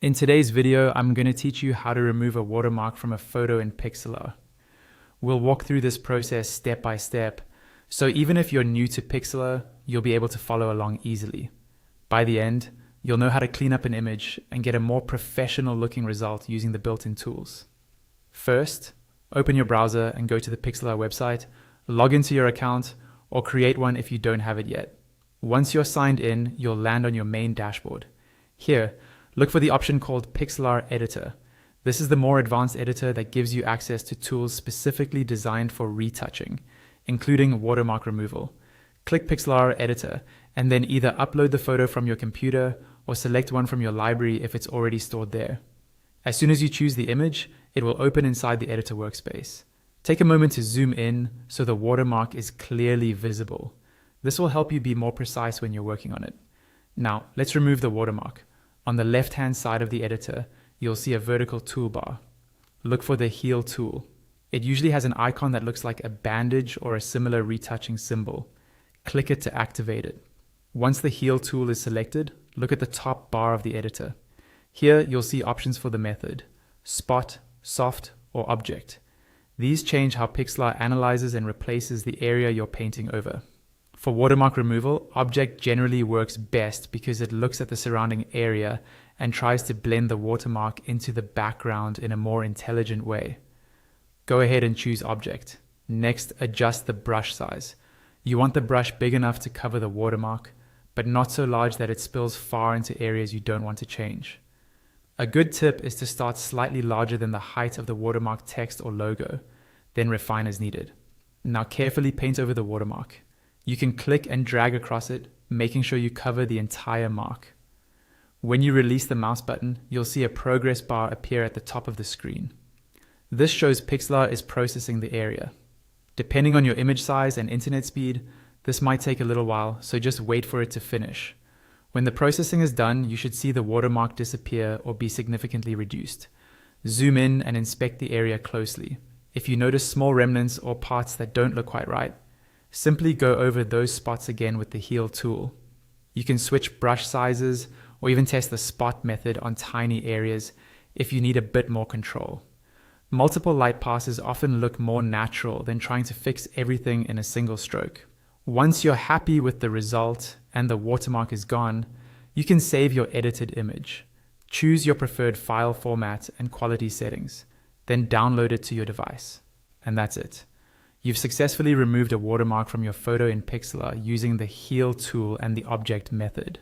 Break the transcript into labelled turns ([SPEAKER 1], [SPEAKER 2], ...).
[SPEAKER 1] In today's video, I'm going to teach you how to remove a watermark from a photo in Pixlr. We'll walk through this process step by step, so even if you're new to Pixlr, you'll be able to follow along easily. By the end, you'll know how to clean up an image and get a more professional looking result using the built-in tools. First, open your browser and go to the Pixlr website, log into your account, or create one if you don't have it yet. Once you're signed in, you'll land on your main dashboard. Here, look for the option called Pixlr Editor. This is the more advanced editor that gives you access to tools specifically designed for retouching, including watermark removal. Click Pixlr Editor and then either upload the photo from your computer or select one from your library if it's already stored there. As soon as you choose the image, it will open inside the editor workspace. Take a moment to zoom in so the watermark is clearly visible. This will help you be more precise when you're working on it. Now, let's remove the watermark. On the left-hand side of the editor, you'll see a vertical toolbar. Look for the Heal tool. It usually has an icon that looks like a bandage or a similar retouching symbol. Click it to activate it. Once the Heal tool is selected, look at the top bar of the editor. Here, you'll see options for the method: Spot, Soft, or Object. These change how Pixlr analyzes and replaces the area you're painting over. For watermark removal, Object generally works best because it looks at the surrounding area and tries to blend the watermark into the background in a more intelligent way. Go ahead and choose Object. Next, adjust the brush size. You want the brush big enough to cover the watermark, but not so large that it spills far into areas you don't want to change. A good tip is to start slightly larger than the height of the watermark text or logo, then refine as needed. Now carefully paint over the watermark. You can click and drag across it, making sure you cover the entire mark. When you release the mouse button, you'll see a progress bar appear at the top of the screen. This shows Pixlr is processing the area. Depending on your image size and internet speed, this might take a little while, so just wait for it to finish. When the processing is done, you should see the watermark disappear or be significantly reduced. Zoom in and inspect the area closely. If you notice small remnants or parts that don't look quite right, simply go over those spots again with the Heal tool. You can switch brush sizes or even test the spot method on tiny areas if you need a bit more control. Multiple light passes often look more natural than trying to fix everything in a single stroke. Once you're happy with the result and the watermark is gone, you can save your edited image. Choose your preferred file format and quality settings, then download it to your device. And that's it. You've successfully removed a watermark from your photo in Pixlr using the Heal tool and the Object method.